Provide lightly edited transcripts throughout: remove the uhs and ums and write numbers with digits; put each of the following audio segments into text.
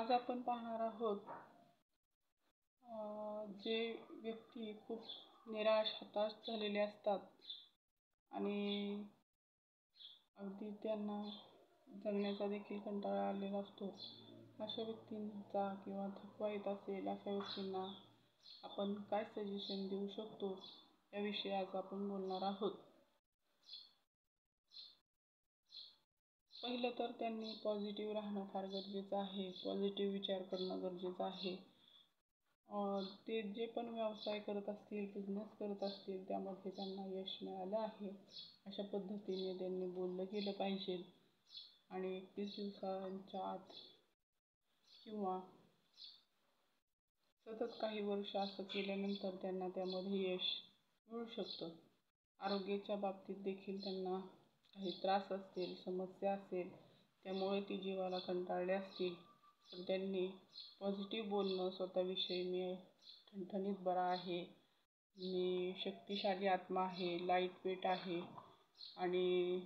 आज आपण पाहणार आहोत जे व्यक्ती खूप निराश हताश झालेले असतात आणि अगदी त्यांना जगण्याचा देखील कंटाळा आलेला असतो, अशा व्यक्तींचा किंवा थकवा येत असेल अशा व्यक्तींना आपण काय सजेशन देऊ शकतो याविषयी आज आपण बोलणार आहोत. पहिलं तर त्यांनी पॉझिटिव्ह राहणं फार गरजेचं आहे. पॉझिटिव्ह विचार करणं गरजेचं आहे. ते जे पण व्यवसाय करत असतील, बिझनेस करत असतील, त्यामध्ये त्यांना यश मिळालं आहे अशा पद्धतीने त्यांनी बोललं गेलं पाहिजे. आणि 31 दिवसांच्या आत किंवा सतत काही वर्ष असं केल्यानंतर त्यांना त्यामध्ये यश मिळू शकतं. आरोग्याच्या बाबतीत देखील त्यांना काही त्रास असतील, समस्या असेल, त्यामुळे ती जीवाला कंटाळले असतील, तर त्यांनी पॉझिटिव्ह बोलणं स्वतःविषयी, मी ठणठणीत बरा आहे, मी शक्तिशाली आत्मा आहे, लाईट वेट आहे आणि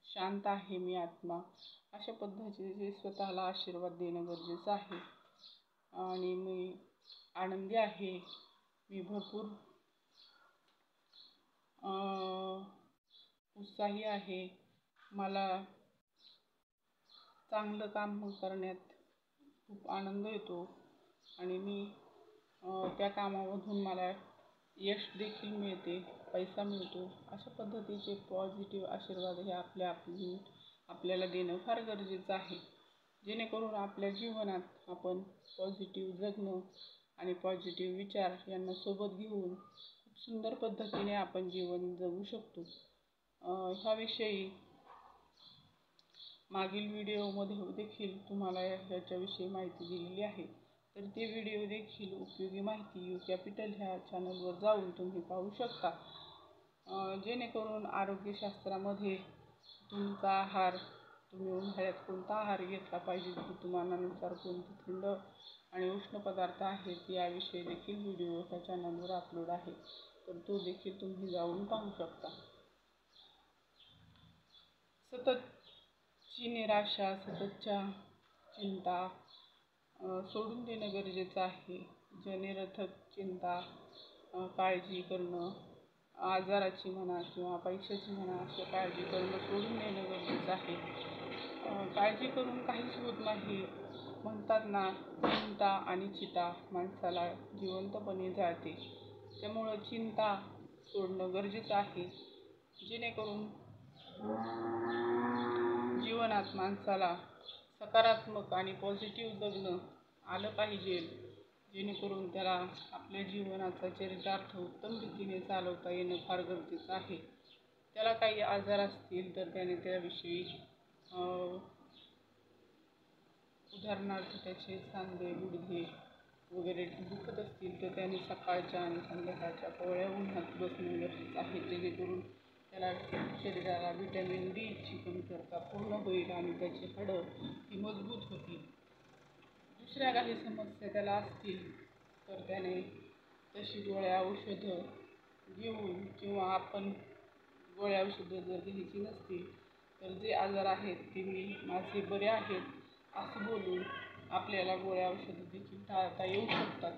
शांत आहे मी आत्मा, अशा पद्धतीचे स्वतःला आशीर्वाद देणं गरजेचं आहे. आणि मी आनंदी आहे, मी भरपूर उत्साही आहे, मला चांगलं काम करण्यात खूप आनंद येतो आणि मी त्या कामामधून मला यश देखील मिळते, पैसा मिळतो. अशा पद्धतीचे पॉझिटिव्ह आशीर्वाद हे आपल्याला देणं फार गरजेचं आहे, जेणेकरून आपल्या जीवनात आपण पॉझिटिव्ह जगणं आणि पॉझिटिव्ह विचार यांना सोबत घेऊन खूप सुंदर पद्धतीने आपण जीवन जगू शकतो. ह्याविषयी मागील व्हिडिओमध्ये देखील तुम्हाला ह्याच्याविषयी माहिती दिलेली आहे, तर ते व्हिडिओ देखील उपयोगी माहिती यू कॅपिटल ह्या चॅनलवर जाऊन तुम्ही पाहू शकता. जेणेकरून आरोग्यशास्त्रामध्ये तुमचा आहार, तुम्ही उन्हाळ्यात कोणता आहार घेतला पाहिजे, ऋतुमानानुसार कोणते थंड आणि उष्ण पदार्थ आहेत याविषयी देखील व्हिडिओ ह्या चॅनलवर अपलोड आहे, तर तो देखील तुम्ही जाऊन पाहू शकता. सततची निराशा, सततच्या चिंता सोडून देणं गरजेचं आहे. निरर्थक चिंता, काळजी करणं, आजाराची म्हणा किंवा पैशाची म्हणा, अशा काळजी करणं सोडून देणं गरजेचं आहे. काळजी करून काहीच होत नाही. म्हणतात ना, चिंता आणि चिता माणसाला जिवंतपणे जाळते. त्यामुळं चिंता सोडणं गरजेचं आहे, जेणेकरून जीवनात माणसाला सकारात्मक आणि पॉझिटिव्ह जगणं आलं पाहिजे, जेणेकरून त्याला आपल्या जीवनाचा चरितार्थ उत्तम रीतीने चालवता येणं फार गरजेचं आहे. त्याला काही आजार असतील तर त्याने त्याविषयी उदाहरणार्थ त्याचे सांधे, गुडघे वगैरे दुखत असतील तर त्याने सकाळच्या आणि संध्याकाळच्या कोवळ्या उन्हात बसणं गरजेचं आहे, जेणेकरून त्याला शरीराला व्हिटॅमिन डीची कमतरता पूर्ण होईल आणि त्याची हाडं ही मजबूत होतील. दुसऱ्या काही समस्या त्याला असतील तर त्याने तशी गोळ्या औषधं घेऊन किंवा आपण गोळ्या औषधं जर घ्यायची नसतील तर जे आजार आहेत ते माझे बरे आहेत असं बोलून आपल्याला गोळ्या औषधं देखील टाळता येऊ शकतात.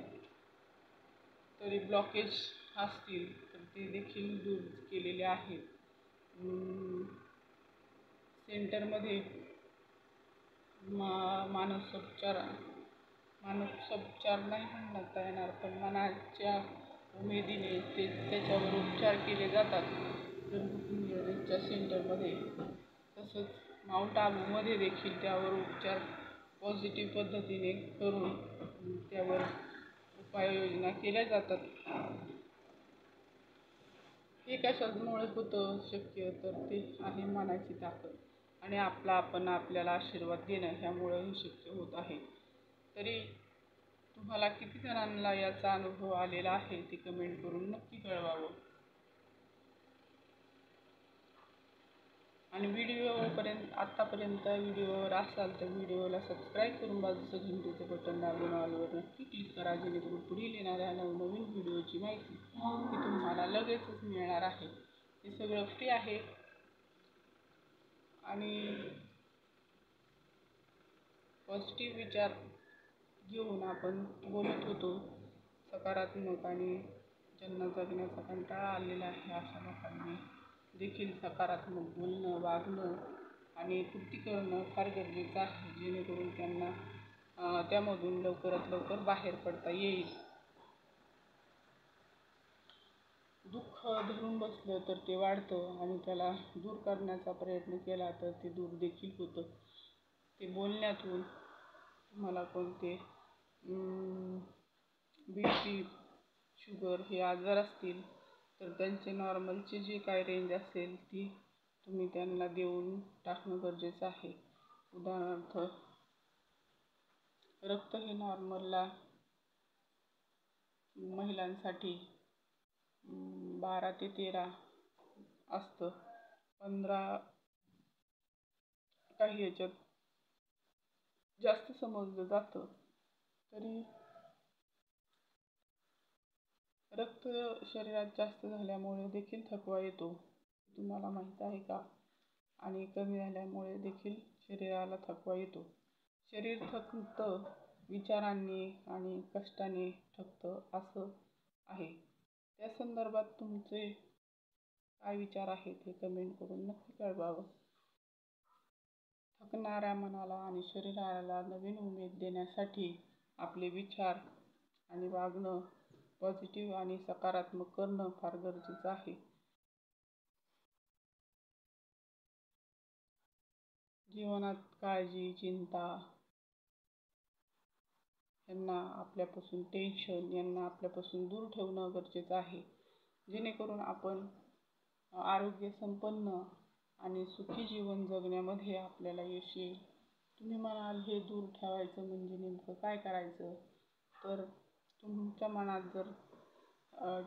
तरी ब्लॉकेज असतील तर ते देखील दूर केलेले आहेत. सेंटरमध्ये मानसोपचार नाही म्हणता येणार, पण मनाच्या उमेदीने त्याच्यावर उपचार केले जातात च्या सेंटरमध्ये. तसंच माउंट आबूमध्ये देखील त्यावर उपचार पॉझिटिव्ह पद्धतीने करून त्यावर उपाययोजना केल्या जातात. हे कशामुळे होतं शक्य, तर ते आहे मनाची ताकद आणि आपण आपल्याला आशीर्वाद देणं, ह्यामुळे हे शक्य होत आहे. तरी तुम्हाला किती जणांना याचा अनुभव आलेला आहे ते कमेंट करून नक्की कळवावं. आणि आत्तापर्यंत व्हिडिओवर असाल तर व्हिडिओला सबस्क्राईब करून बाजूचं घंटेचं बटन दाबून ऑलवर नक्की क्लिक करा, जेणेकरून पुढील येणाऱ्या नवनवीन व्हिडिओची माहिती ही तुम्हाला लगेचच मिळणार आहे. हे सगळं फ्री आहे आणि पॉझिटिव्ह विचार घेऊन आपण बोलत होतो. सकारात्मक आणि ज्यांना जगण्याचा कंटाळा आलेला आहे अशा लोकांनी देखील सकारात्मक बोलणं, वागणं आणि कृती करणं फार गरजेचं आहे, जेणेकरून त्यांना त्यामधून लवकरात लवकर बाहेर पडता येईल. दुःख धरून बसलं तर ते वाढतं आणि त्याला दूर करण्याचा प्रयत्न केला तर ते दूर देखील होतं. ते बोलण्यातून तुम्हाला कोणते BP, शुगर हे आजार असतील तर त्यांचे नॉर्मलची जी काय रेंज असेल ती तुम्ही त्यांना देऊन टाकणं गरजेचं आहे. उदाहरणार्थ, रक्त हे नॉर्मलला महिलांसाठी 12 ते 13 असतं. 15 काही याच्यात जास्त समजलं जातं. तरी रक्त शरीरात जास्त झाल्यामुळे देखील थकवा येतो, तुम्हाला माहीत आहे का? आणि कमी झाल्यामुळे देखील शरीराला थकवा येतो. शरीर थकतं विचारांनी आणि कष्टाने थकतं असं आहे. त्या संदर्भात तुमचे काय विचार आहेत हे कमेंट करून नक्की कळवावं. थकणाऱ्या मनाला आणि शरीराला नवीन उमेद देण्यासाठी आपले विचार आणि वागणं पॉझिटिव्ह आणि सकारात्मक करणं फार गरजेचं आहे. जीवनात काळजी, चिंता यांना आपल्यापासून टेन्शन यांना आपल्यापासून दूर ठेवणं गरजेचं आहे, जेणेकरून आपण आरोग्य संपन्न आणि सुखी जीवन जगण्यामध्ये आपल्याला यश येईल. तुम्ही म्हणाल हे दूर ठेवायचं म्हणजे नेमकं काय करायचं? तर तुमच्या मनात जर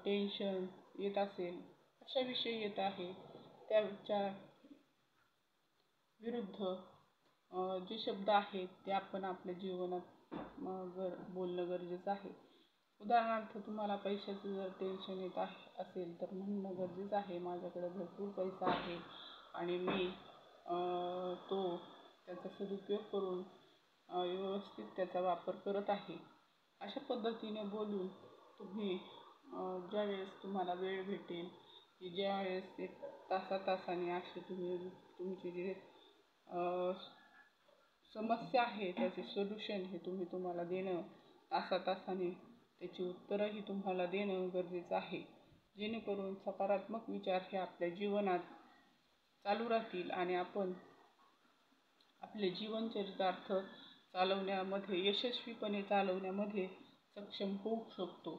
टेन्शन येत असेल, कशाविषयी येत आहे त्याच्या विरुद्ध जे शब्द आहेत ते आपण आपल्या जीवनात बोलणं गरजेचं आहे. उदाहरणार्थ, तुम्हाला पैशाचं जर टेन्शन येत असेल तर म्हणणं गरजेचं आहे, माझ्याकडे भरपूर पैसा आहे आणि मी त्याचा सदुपयोग करून व्यवस्थित त्याचा वापर करत आहे. अशा पद्धतीने बोलून तुम्ही ज्यावेळेस तुम्हाला वेळ भेटेल की ज्यावेळेस एक तासातासाने असे तुम्ही तुमची जे समस्या आहे त्याचे सोल्युशन हे तुम्हाला देणं, तासातासाने त्याची उत्तरंही तुम्हाला देणं गरजेचं आहे, जेणेकरून सकारात्मक विचार हे आपल्या जीवनात चालू राहतील आणि आपण आपले जीवन चरितार्थ चालवण्यामध्ये यशस्वीपणे चालवण्यामध्ये सक्षम होऊ शकतो.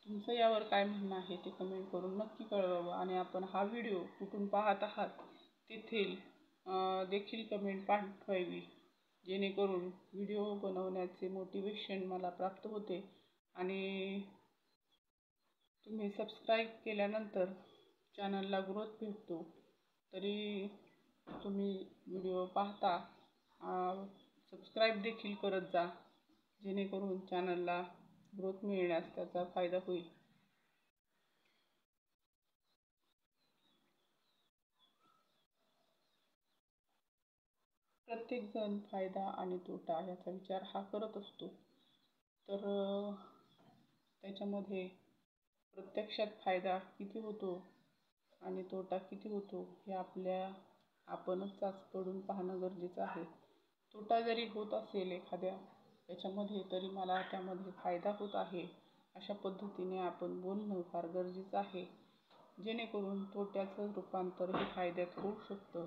तुमचं यावर काय म्हणणं आहे ते कमेंट करून नक्की कळवावं आणि आपण हा व्हिडिओ कुठून पाहत आहात तेथील देखील कमेंट पाठवावी, जेणेकरून व्हिडिओ बनवण्याचे मोटिवेशन मला प्राप्त होते आणि तुम्ही सबस्क्राईब केल्यानंतर चॅनलला ग्रोथ भेटतो. तरी तुम्ही व्हिडिओ पाहता सबस्क्राईब देखील करत जा, जेणेकरून चॅनलला ग्रोथ मिळण्यास त्याचा फायदा होईल. प्रत्येकजण फायदा आणि तोटा याचा विचार हा करत असतो, तर त्याच्यामध्ये प्रत्यक्षात फायदा किती होतो आणि तोटा किती होतो हे आपणच चाचपडून पाहणं गरजेचं आहे. तोटा जरी होत असेल एखाद्या याच्यामध्ये तरी मला त्यामध्ये फायदा होत आहे अशा पद्धतीने आपण बोलणं फार गरजेचं आहे, जेणेकरून तोट्याचं रूपांतर हे फायद्यात होऊ शकतं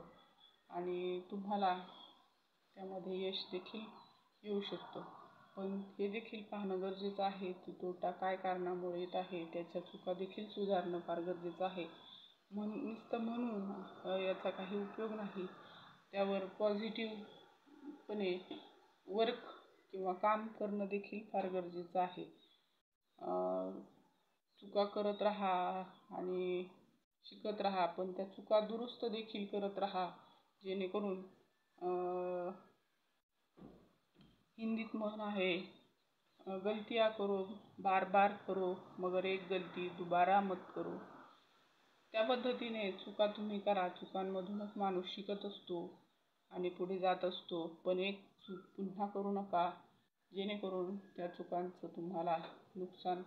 आणि तुम्हाला त्यामध्ये यश देखील येऊ शकतं. पण हे देखील पाहणं गरजेचं आहे की तोटा काय कारणामुळे येत आहे, त्याच्या चुका देखील सुधारणं फार गरजेचं आहे. नुसतं म्हणून याचा काही उपयोग नाही, त्यावर पॉझिटिव्हपणे वर्क किंवा काम करणं देखील फार गरजेचं आहे. चुका करत राहा आणि शिकत राहा, पण त्या चुका दुरुस्त देखील करत राहा, जेणेकरून हिंदीत म्हण आहे, गलतियाँ करो बार बार करो मगर एक गलती दोबारा मत करो. त्या पद्धतीने चुका तुम्ही करा, चुकांमधूनच माणूस शिकत असतो आणि पुढे जात असतो, पण एक चूक पुन्हा करू नका. जेणेकरून त्या चुकांचं तुम्हाला नुकसान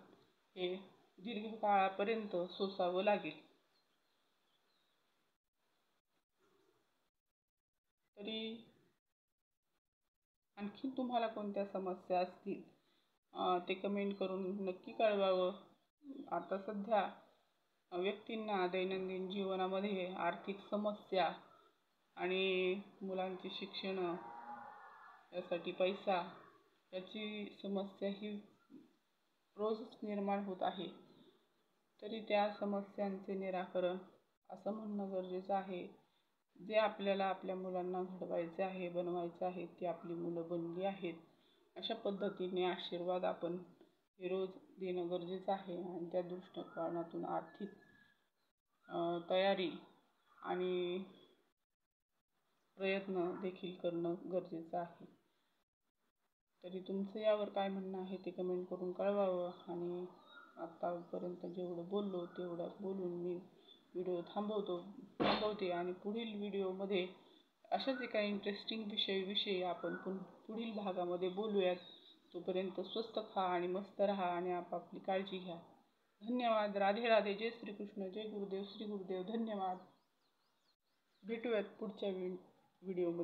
हे दीर्घकाळापर्यंत सोसावं लागेल. तरी आणखी तुम्हाला कोणत्या समस्या असतील ते कमेंट करून नक्की कळवावं. आता सध्या व्यक्तींना दैनंदिन जीवनामध्ये आर्थिक समस्या आणि मुलांची शिक्षण यासाठी पैसा याची समस्या ही रोजच निर्माण होत आहे. तरी त्या समस्यांचे निराकरण असं म्हणणं गरजेचं आहे, जे आपल्याला आपल्या मुलांना घडवायचे आहे, बनवायचे आहे, ती आपली मुलं बनली आहेत. अशा पद्धतीने आशीर्वाद आपण हे रोज देणं गरजेचं आहे आणि त्या दृष्टिकोनातून आर्थिक तयारी आणि प्रयत्न देखील करणं गरजेचं आहे. तरी तुमचं यावर काय म्हणणं आहे ते कमेंट करून कळवावं. आणि आत्तापर्यंत जेवढं बोललो तेवढं बोलून मी व्हिडिओ थांबवते आणि पुढील व्हिडिओमध्ये अशाच एका इंटरेस्टिंग विषयी आपण पुढील भागामध्ये बोलूयात. तोपर्यंत स्वस्त खा आणि मस्त राहा आणि आपापली काळजी घ्या. धन्यवाद. राधे राधे. जय श्रीकृष्ण. जय गुरुदेव. श्री गुरुदेव. धन्यवाद. भेटूयात पुढच्या व्हिडिओमध्ये.